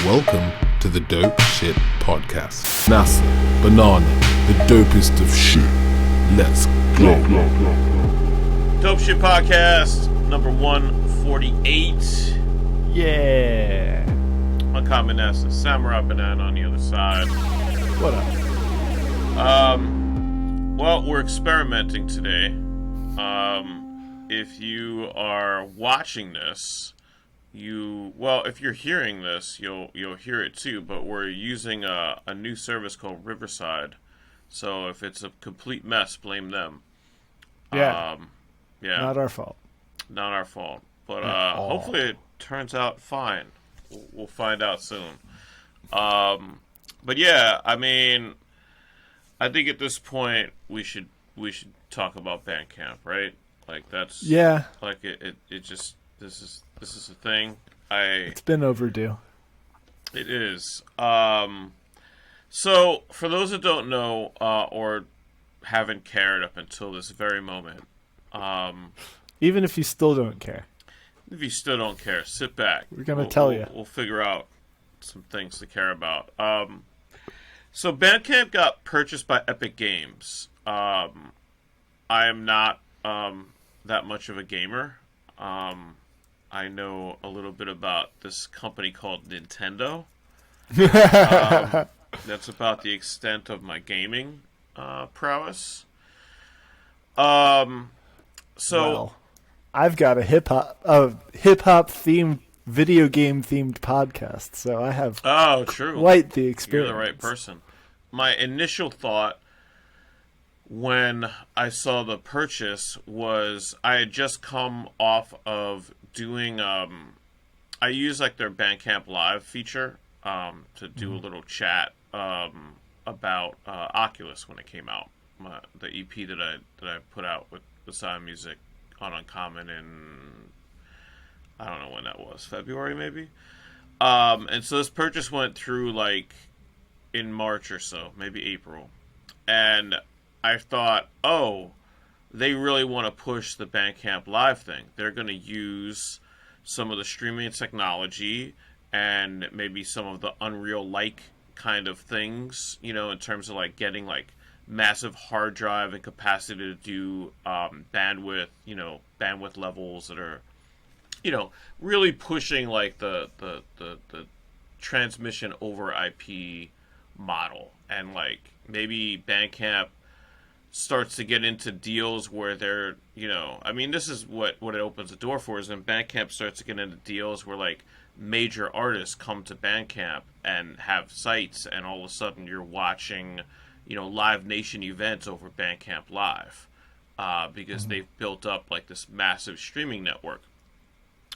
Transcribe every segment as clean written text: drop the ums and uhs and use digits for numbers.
Welcome to the Dope Shit Podcast. NASA, Banana, the dopest of shit. Let's go. Dope Shit Podcast, number 148. Yeah. Uncommon NASA, Samurai Banana on the other side. What up? Well, we're experimenting today. If you are watching this, if you're hearing this, you'll hear it too. But we're using a new service called Riverside. So if it's a complete mess, blame them. Yeah. Yeah. Not our fault. Not our fault. But hopefully it turns out fine. We'll find out soon. But yeah, I mean, I think at this point we should talk about Bandcamp, right? Like that's like it just this is a thing. It's been overdue. It is. So for those that don't know or haven't cared up until this very moment, even if you still don't care, sit back. We're gonna tell you. We'll figure out some things to care about. So Bandcamp got purchased by Epic Games. I am not that much of a gamer. I know a little bit about this company called Nintendo. That's about the extent of my gaming prowess. Well, I've got a hip hop themed video game themed podcast, so I have quite the experience. You're the right person. My initial thought when I saw the purchase was I had just come off of doing I use like their Bandcamp Live feature to do a little chat about Oculus when it came out, the EP that I put out with Sound Music on Uncommon in, I don't know when that was, February maybe. And so this purchase went through like in March or so, maybe April, and I thought, they really want to push the Bandcamp Live thing. They're going to use some of the streaming technology and maybe some of the Unreal-like kind of things, in terms of like getting like massive hard drive and capacity to do bandwidth levels that are, really pushing like the transmission over IP model. And like maybe Bandcamp starts to get into deals where they're, this is what it opens the door for, is when Bandcamp starts to get into deals where like major artists come to Bandcamp and have sites, and all of a sudden you're watching, Live Nation events over Bandcamp Live, because they've built up like this massive streaming network,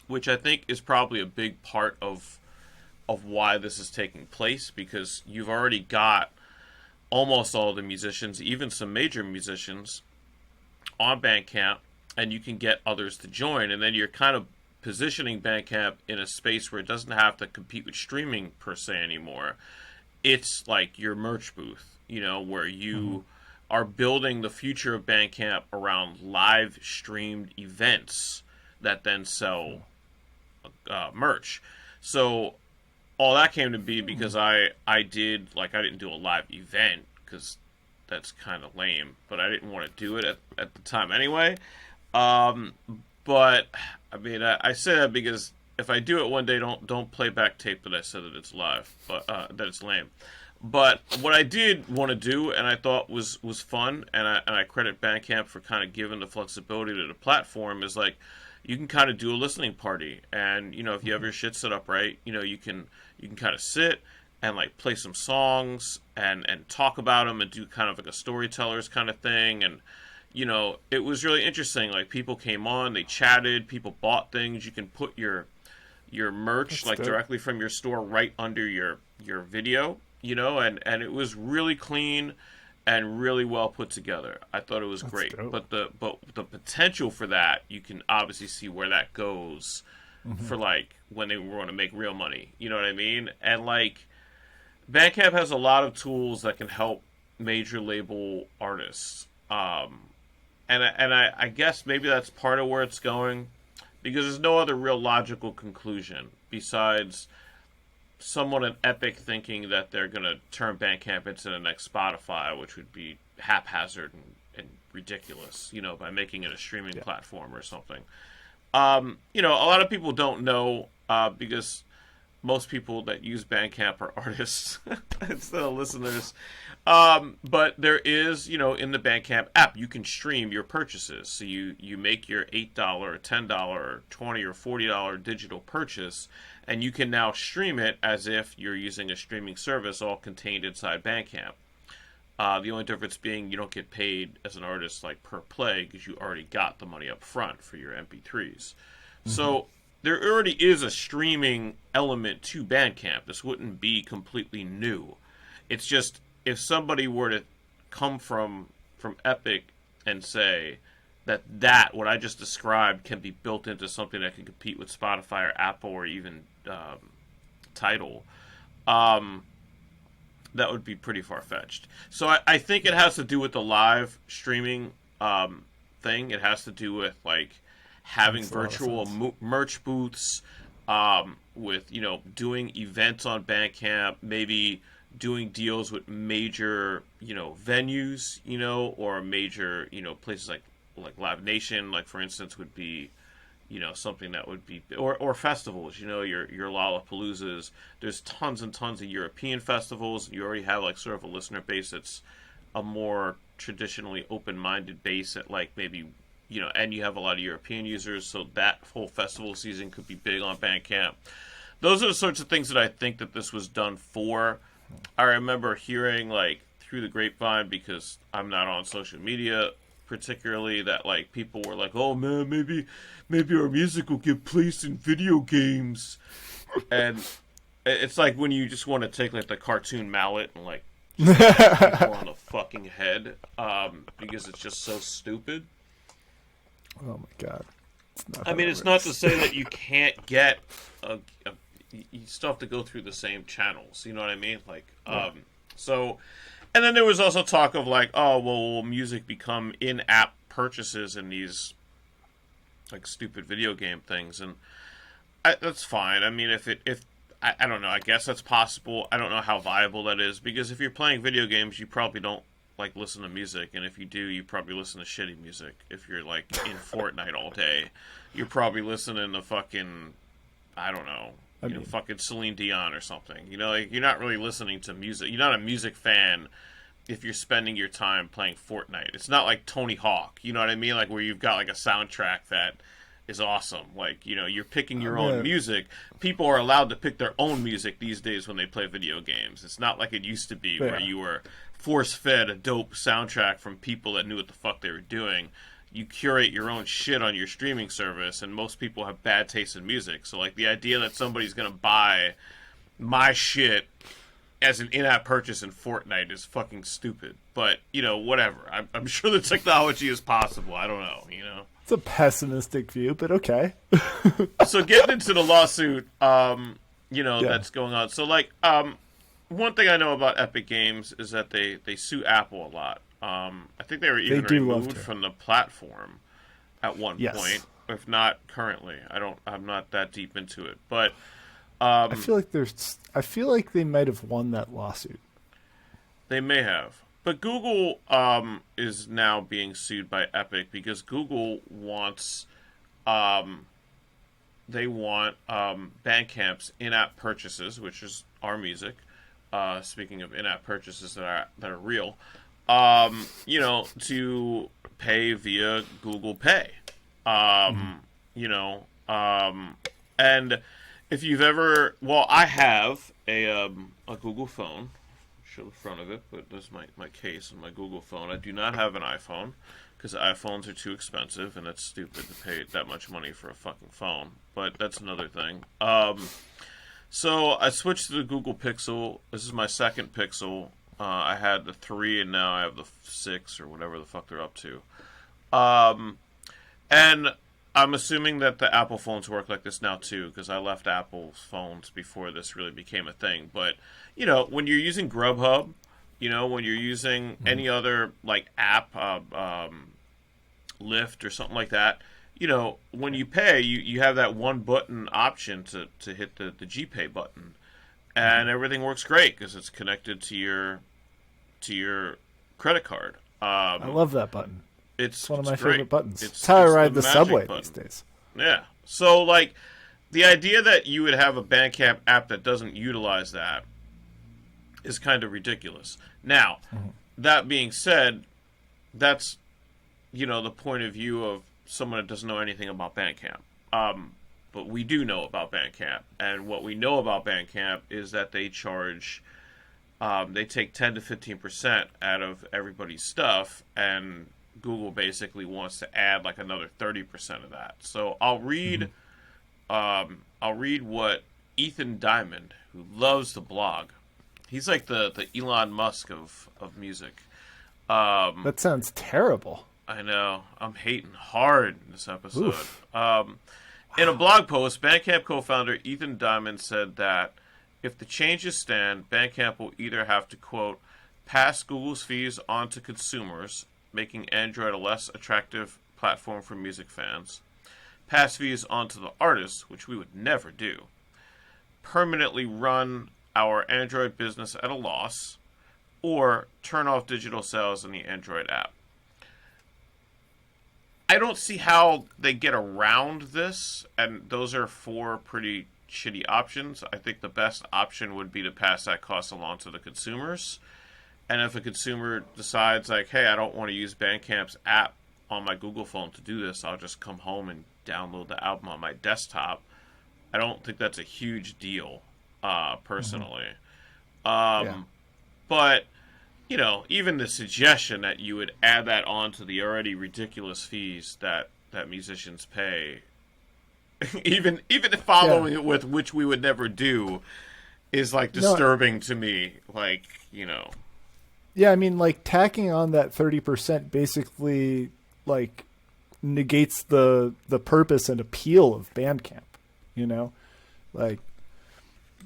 which I think is probably a big part of why this is taking place, because you've already got almost all the musicians, even some major musicians, on Bandcamp, and you can get others to join, and then you're kind of positioning Bandcamp in a space where it doesn't have to compete with streaming per se anymore. It's like your merch booth, where you are building the future of Bandcamp around live streamed events that then sell merch. So all that came to be because I didn't do a live event because that's kind of lame, but I didn't want to do it at the time anyway. But I mean, I say that because if I do it one day, don't play back tape that I said that it's live, but that it's lame. But what I did want to do, and I thought was fun, and I credit Bandcamp for kind of giving the flexibility to the platform, is like you can kind of do a listening party, and if you have your shit set up right, you can kind of sit and like play some songs and talk about them and do kind of like a storytellers kind of thing. And it was really interesting. Like people came on, they chatted, people bought things. You can put your merch directly from your store right under your video, and it was really clean and really well put together. I thought it was great. Dope. But the potential for that, you can obviously see where that goes for like when they want to make real money. You know what I mean? And like Bandcamp has a lot of tools that can help major label artists. And I guess maybe that's part of where it's going, because there's no other real logical conclusion besides someone at Epic thinking that they're going to turn Bandcamp into the next Spotify, which would be haphazard and ridiculous, by making it a streaming platform or something. A lot of people don't know because most people that use Bandcamp are artists instead of listeners. But there is, in the Bandcamp app, you can stream your purchases. So you make your $8 or $10 or $20 or $40 digital purchase, and you can now stream it as if you're using a streaming service all contained inside Bandcamp. The only difference being you don't get paid as an artist like per play because you already got the money up front for your MP3s. Mm-hmm. So there already is a streaming element to Bandcamp. This wouldn't be completely new. It's just if somebody were to come from Epic and say that what I just described can be built into something that can compete with Spotify or Apple or even Tidal, that would be pretty far-fetched. So I think it has to do with the live streaming thing. It has to do with having virtual merch booths, with doing events on Bandcamp, maybe doing deals with major venues, or major places like Live Nation, for instance, would be something that would be, or festivals, your Lollapaloozas. There's tons and tons of European festivals. You already have sort of a listener base that's a more traditionally open-minded base at maybe, and you have a lot of European users, so that whole festival season could be big on Bandcamp. Those are the sorts of things that I think that this was done for. I remember hearing through the grapevine, because I'm not on social media particularly, that people were oh man, maybe our music will get placed in video games. And it's when you just want to take the cartoon mallet and people on the fucking head, because it's just so stupid. Oh my god. It's not to say that you can't get you still have to go through the same channels, you know what I mean? So, and then there was also talk of will music become in-app purchases in these stupid video game things? And that's fine. If I don't know, I guess that's possible. I don't know how viable that is, because if you're playing video games, you probably don't listen to music, and if you do, you probably listen to shitty music. If you're in Fortnite all day, you're probably listening to fucking, I don't know, fucking Celine Dion or something. You're not really listening to music. You're not a music fan if you're spending your time playing Fortnite. It's not like Tony Hawk, you know what I mean? Where you've got a soundtrack that is awesome. You're picking your own music. People are allowed to pick their own music these days when they play video games. It's not like it used to be where you were force-fed a dope soundtrack from people that knew what the fuck they were doing. You curate your own shit on your streaming service, and most people have bad taste in music. So, the idea that somebody's going to buy my shit as an in-app purchase in Fortnite is fucking stupid. But, whatever. I'm sure the technology is possible. I don't know, It's a pessimistic view, but okay. So, getting into the lawsuit, that's going on. So, one thing I know about Epic Games is that they sue Apple a lot. I think they were even removed from the platform at one point, if not currently. I'm not that deep into it, but I feel like they might have won that lawsuit. They may have, but Google is now being sued by Epic because Google wants Bandcamp's in-app purchases, which is our music. Speaking of in-app purchases that are real. To pay via Google Pay. And if you've ever, I have a Google phone. Show the front of it, but there's my case and my Google phone. I do not have an iPhone because iPhones are too expensive, and it's stupid to pay that much money for a fucking phone. But that's another thing. So I switched to the Google Pixel. This is my second Pixel. I had the 3, and now I have the 6, or whatever the fuck they're up to. And I'm assuming that the Apple phones work like this now, too, because I left Apple phones before this really became a thing. But, when you're using Grubhub, when you're using any other, app, Lyft or something like that, when you pay, you have that one button option to hit the GPay button. and everything works great because it's connected to your credit card. I love that button. It's one of my favorite buttons. It's how I ride the subway these days. Yeah. So, like, the idea that you would have a Bandcamp app that doesn't utilize that is kind of ridiculous. Now, that being said, that's, the point of view of someone that doesn't know anything about Bandcamp. But we do know about Bandcamp. And what we know about Bandcamp is that they charge, they take 10 to 15% out of everybody's stuff, and Google basically wants to add like another 30% of that. So I'll read what Ethan Diamond, who loves the blog, he's like the Elon Musk of music. That sounds terrible. I know. I'm hating hard in this episode. In a blog post, Bandcamp co-founder Ethan Diamond said that if the changes stand, Bandcamp will either have to, quote, pass Google's fees on to consumers, making Android a less attractive platform for music fans, pass fees on to the artists, which we would never do, permanently run our Android business at a loss, or turn off digital sales in the Android app. I don't see how they get around this, and those are 4 pretty shitty options. I think the best option would be to pass that cost along to the consumers. And if a consumer decides, like, hey, I don't want to use Bandcamp's app on my Google phone to do this, I'll just come home and download the album on my desktop. I don't think that's a huge deal, personally. But, even the suggestion that you would add that on to the already ridiculous fees that musicians pay, even following it with which we would never do, is, like, disturbing to me. Like, Yeah, I mean, like, tacking on that 30% basically, like, negates the purpose and appeal of Bandcamp, Like,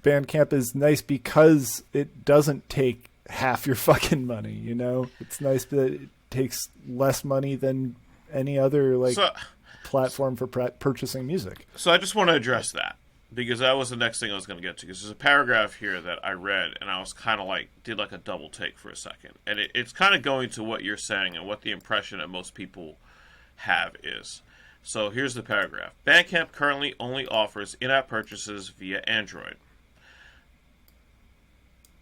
Bandcamp is nice because it doesn't take half your fucking money, It's nice that it takes less money than any other, platform for purchasing music. So I just want to address that, because that was the next thing I was going to get to. Because there's a paragraph here that I read, and I was kind of did a double take for a second. And it's kind of going to what you're saying and what the impression that most people have is. So here's the paragraph. Bandcamp currently only offers in-app purchases via Android.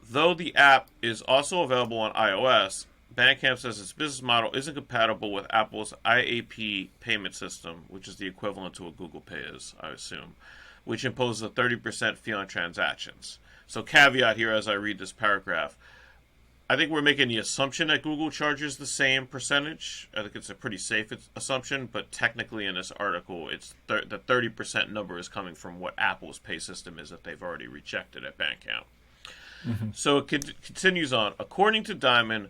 Though the app is also available on iOS, Bandcamp says its business model isn't compatible with Apple's IAP payment system, which is the equivalent to what Google Pay is, I assume, which imposes a 30% fee on transactions. So caveat here as I read this paragraph. I think we're making the assumption that Google charges the same percentage. I think it's a pretty safe assumption, but technically in this article, it's the 30% number is coming from what Apple's pay system is that they've already rejected at Bandcamp. So it continues on. According to Diamond,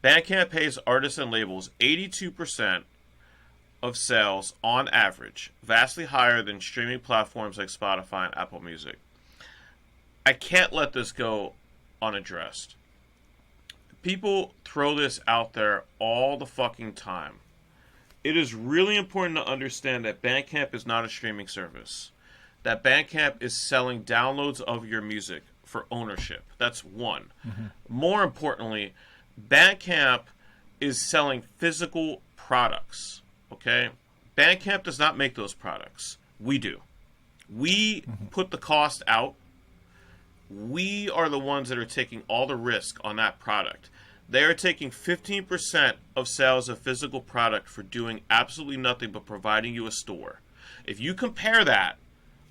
Bandcamp pays artists and labels 82% of sales on average, vastly higher than streaming platforms like Spotify and Apple Music. I can't let this go unaddressed. People throw this out there all the fucking time. It is really important to understand that Bandcamp is not a streaming service. That Bandcamp is selling downloads of your music for ownership. That's one. More importantly, Bandcamp is selling physical products. Okay? Bandcamp does not make those products. We do. We put the cost out. We are the ones that are taking all the risk on that product. They are taking 15% of sales of physical product for doing absolutely nothing but providing you a store. If you compare that,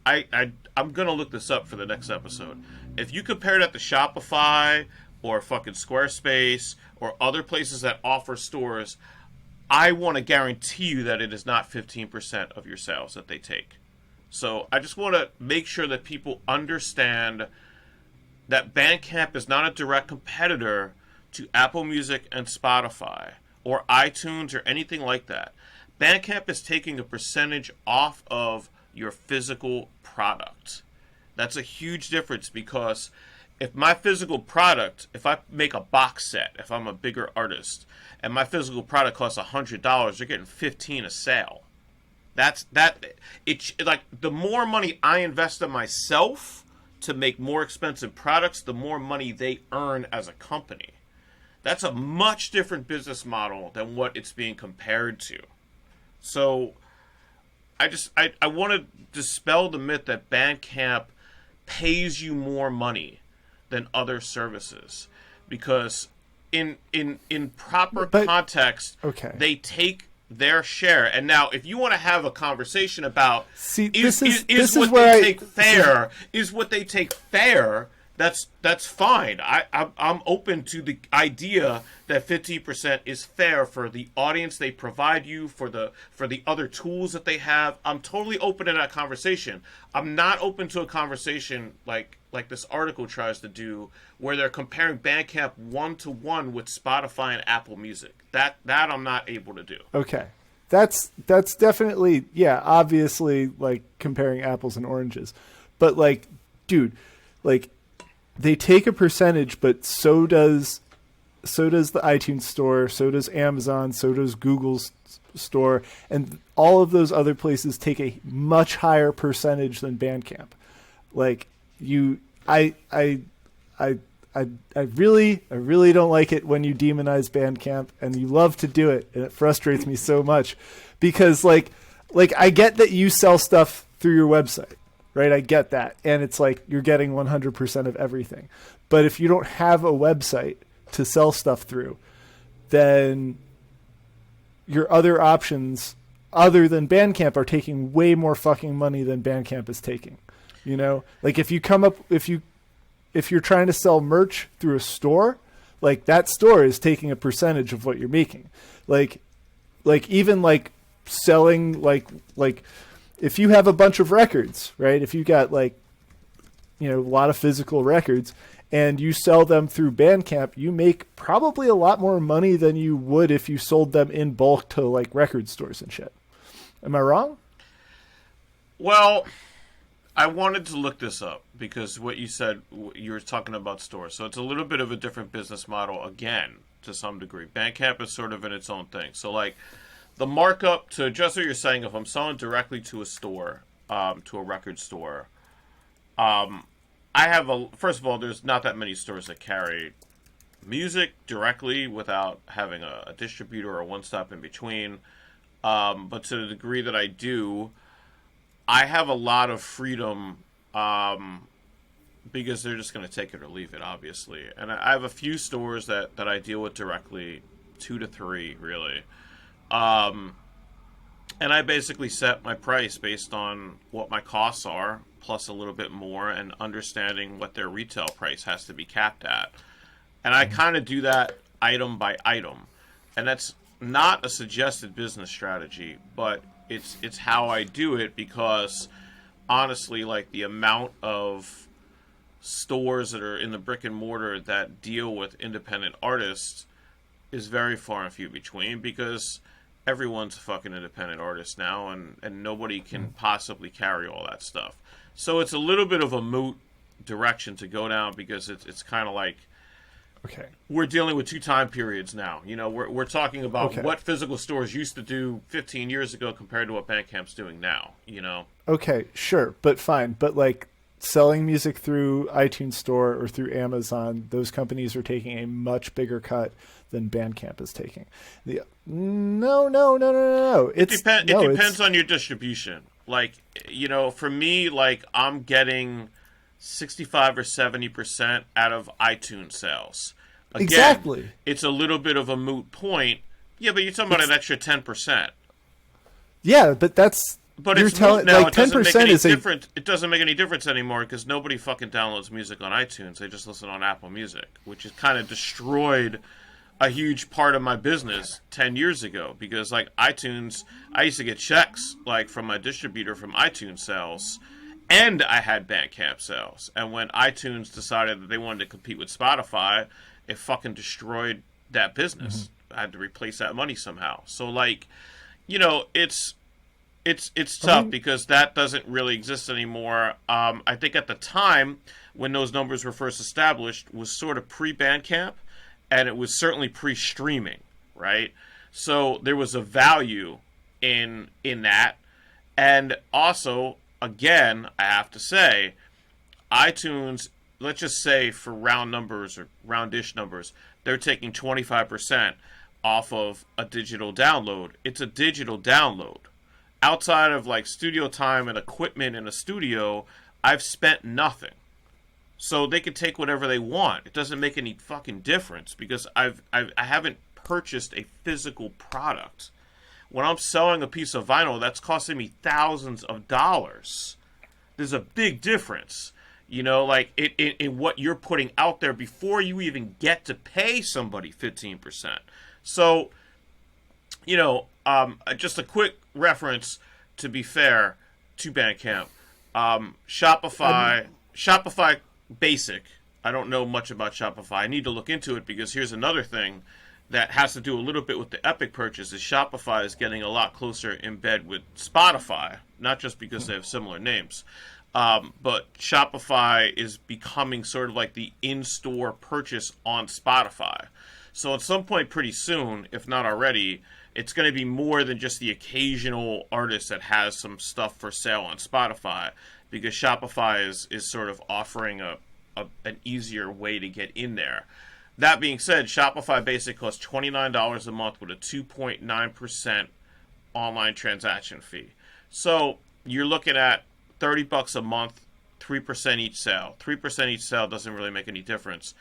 I'm going to look this up for the next episode. If you compare that to Shopify or fucking Squarespace or other places that offer stores, I want to guarantee you that it is not 15% of your sales that they take. So I just want to make sure that people understand that Bandcamp is not a direct competitor to Apple Music and Spotify or iTunes or anything like that. Bandcamp is taking a percentage off of your physical product. That's a huge difference, because if my physical product, if I make a box set, if I'm a bigger artist, and my physical product costs $100, they're getting $15 a sale. It's like the more money I invest in myself to make more expensive products, the more money they earn as a company. That's a much different business model than what it's being compared to. So I want to dispel the myth that Bandcamp pays you more money than other services, because in proper context, they take their share. And now, if you want to have a conversation about is what they take fair, that's fine. I'm open to the idea that 15% is fair for the audience they provide you, for the other tools that they have. I'm totally open to that conversation. I'm not open to a conversation like this article tries to do, where they're comparing Bandcamp 1-to-1 with Spotify and Apple Music. That I'm not able to do. Okay. That's definitely, yeah, obviously, like, comparing apples and oranges. But, like, dude, like, they take a percentage, but so does the iTunes store, so does Amazon, so does Google's store, and all of those other places take a much higher percentage than Bandcamp. Like, I really don't like it when you demonize Bandcamp, and you love to do it, and it frustrates me so much, because like I get that you sell stuff through your website. Right, I get that. And it's like you're getting 100% of everything. But if you don't have a website to sell stuff through, then your other options other than Bandcamp are taking way more fucking money than Bandcamp is taking. You know? Like if you're trying to sell merch through a store, like that store is taking a percentage of what you're making. Like even like selling like if you have a bunch of records, right? If you got like, you know, a lot of physical records and you sell them through Bandcamp, you make probably a lot more money than you would if you sold them in bulk to like record stores and shit. Am I wrong? Well, I wanted to look this up because what you said, you were talking about stores. So it's a little bit of a different business model again, to some degree. Bandcamp is sort of in its own thing. So like, the markup, to just what you're saying, if I'm selling directly to a store, to a record store, first of all, there's not that many stores that carry music directly without having a distributor or a one-stop in between. But to the degree that I do, I have a lot of freedom, because they're just going to take it or leave it, obviously. And I have a few stores that I deal with directly, 2 to 3, really. And I basically set my price based on what my costs are, plus a little bit more, and understanding what their retail price has to be capped at. And I kind of do that item by item. And that's not a suggested business strategy, but it's how I do it, because honestly, like, the amount of stores that are in the brick and mortar that deal with independent artists is very far and few between, because everyone's a fucking independent artist now, and nobody can possibly carry all that stuff. So it's a little bit of a moot direction to go down, because it's kind of like, okay, we're dealing with two time periods now. You know, we're talking about what physical stores used to do 15 years ago compared to what Bandcamp's doing now, you know? Okay, sure, but fine. But like selling music through iTunes Store or through Amazon, those companies are taking a much bigger cut than Bandcamp is taking. No. It depends on your distribution. Like, you know, for me, like, I'm getting 65 or 70% out of iTunes sales. Again, exactly. It's a little bit of a moot point. Yeah, but you're talking about an extra 10%. Yeah, but that's... But you're it's telling now. like 10% is different. It doesn't make any difference anymore, because nobody fucking downloads music on iTunes. They just listen on Apple Music, which has kind of destroyed a huge part of my business 10 years ago, because like iTunes, I used to get checks like from my distributor from iTunes sales, and I had Bandcamp sales. And when iTunes decided that they wanted to compete with Spotify, it fucking destroyed that business. Mm-hmm. I had to replace that money somehow. So like, you know, it's tough, because that doesn't really exist anymore. I think at the time when those numbers were first established was sort of pre-Bandcamp, and it was certainly pre-streaming, right? So there was a value in that. And also, again, I have to say, iTunes, let's just say for round numbers or roundish numbers, they're taking 25% off of a digital download. It's a digital download. Outside of like studio time and equipment in a studio, I've spent nothing. So they could take whatever they want. It doesn't make any fucking difference because I haven't purchased a physical product. When I'm selling a piece of vinyl, that's costing me thousands of dollars. There's a big difference, you know, like in what you're putting out there before you even get to pay somebody 15%. So, you know, just a quick reference, to be fair, to Bandcamp. Shopify Basic. I don't know much about Shopify. I need to look into it because here's another thing that has to do a little bit with the Epic purchase is Shopify is getting a lot closer in bed with Spotify, not just because they have similar names, but Shopify is becoming sort of like the in-store purchase on Spotify. So at some point pretty soon, if not already, it's going to be more than just the occasional artist that has some stuff for sale on Spotify, because Shopify is sort of offering an easier way to get in there. That being said, Shopify Basic costs $29 a month with a 2.9% online transaction fee. So you're looking at $30 a month, 3% each sale. 3% each sale doesn't really make any difference,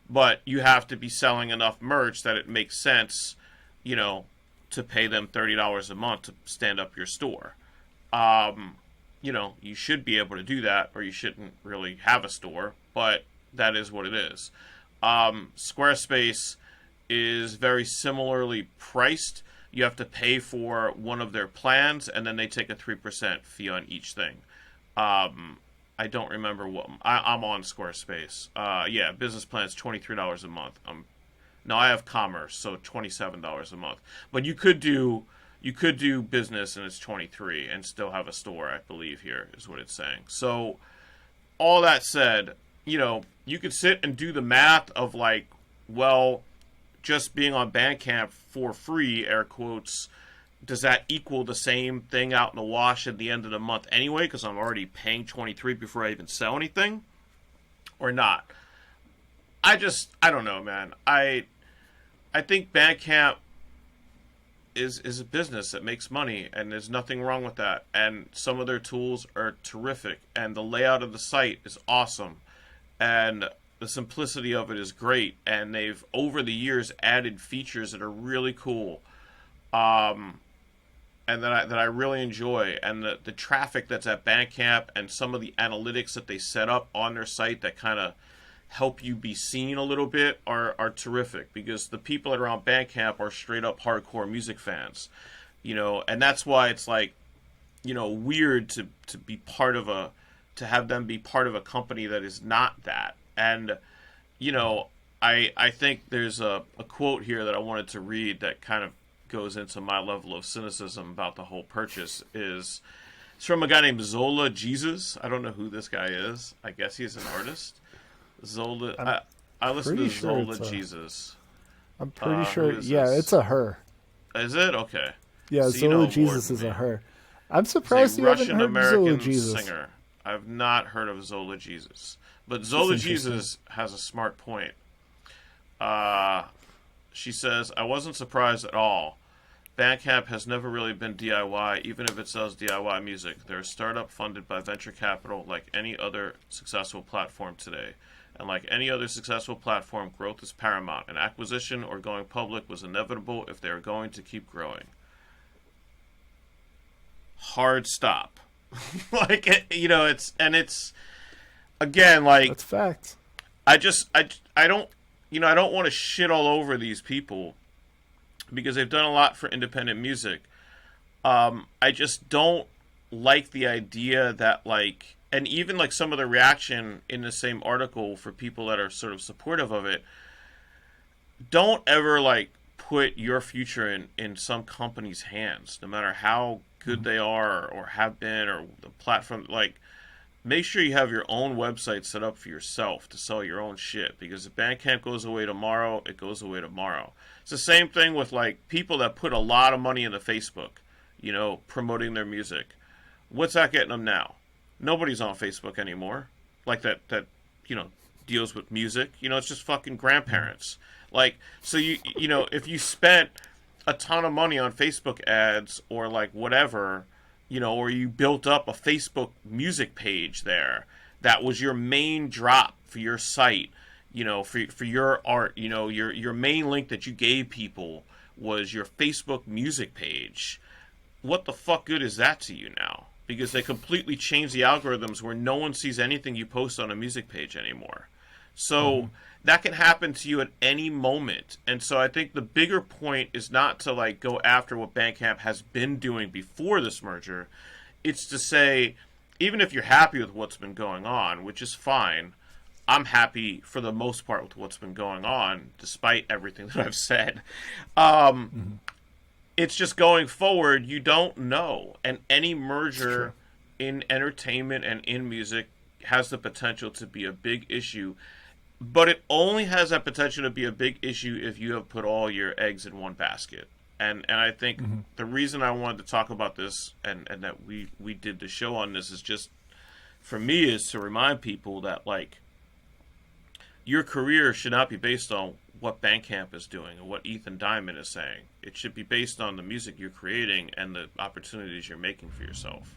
but you have to be selling enough merch that it makes sense, you know, to pay them $30 a month to stand up your store. You know, you should be able to do that, or you shouldn't really have a store, but that is what it is. Squarespace is very similarly priced. You have to pay for one of their plans, and then they take a 3% fee on each thing. I don't remember what I'm on Squarespace. Yeah, business plan is $23 a month. Now I have commerce, so $27 a month. But you could do business and it's $23 and still have a store, I believe here is what it's saying. So all that said, you know, you could sit and do the math of like, well, just being on Bandcamp for free, air quotes, does that equal the same thing out in the wash at the end of the month anyway, because I'm already paying $23 before I even sell anything, or not? I don't know, man. I think Bandcamp is a business that makes money, and there's nothing wrong with that. And some of their tools are terrific, and the layout of the site is awesome, and the simplicity of it is great. And they've over the years added features that are really cool, and that I really enjoy. And the traffic that's at Bandcamp and some of the analytics that they set up on their site that kind of help you be seen a little bit are terrific, because the people that are on Bandcamp are straight up hardcore music fans, you know, and that's why it's like, you know, weird to be part of to have them be part of a company that is not that. And, you know, I think there's a quote here that I wanted to read that kind of goes into my level of cynicism about the whole purchase. It's from a guy named Zola Jesus. I don't know who this guy is. I guess he's an artist. Zola, I listen to Zola Jesus. I'm pretty sure. Yeah, this? It's a her. Is it? Okay. Yeah, Zola Jesus is a her. I'm surprised you haven't heard of Zola Jesus. Singer. I've not heard of Zola Jesus, but Zola Jesus has a smart point. She says, "I wasn't surprised at all. Bandcamp has never really been DIY, even if it sells DIY music. They're a startup funded by venture capital like any other successful platform today. And like any other successful platform, growth is paramount. An acquisition or going public was inevitable if they are going to keep growing." Hard stop. Like, you know, it's again, like, that's facts. I don't, you know, I don't want to shit all over these people because they've done a lot for independent music. I just don't like the idea that, like, and even like some of the reaction in the same article for people that are sort of supportive of it, don't ever like put your future in some company's hands, no matter how good they are or have been, or the platform. Like, make sure you have your own website set up for yourself to sell your own shit, because if Bandcamp goes away tomorrow, it goes away tomorrow. It's the same thing with like people that put a lot of money into Facebook, you know, promoting their music. What's that getting them now? Nobody's on Facebook anymore. like that deals with music. It's just fucking grandparents. Like, so if you spent a ton of money on Facebook ads or like whatever, or you built up a Facebook music page there, that was your main drop for your site, for your art, your main link that you gave people was your Facebook music page. What the fuck good is that to you now? Because they completely changed the algorithms where no one sees anything you post on a music page anymore. So that can happen to you at any moment. And so I think the bigger point is not to like go after what Bandcamp has been doing before this merger. It's to say, even if you're happy with what's been going on, which is fine, I'm happy for the most part with what's been going on, despite everything that I've said. It's just going forward, you don't know. And any merger in entertainment and in music has the potential to be a big issue. But it only has that potential to be a big issue if you have put all your eggs in one basket. And I think the reason I wanted to talk about this and that we did the show on this is just, for me, is to remind people that, like, your career should not be based on what Bandcamp is doing or what Ethan Diamond is saying. It should be based on the music you're creating and the opportunities you're making for yourself.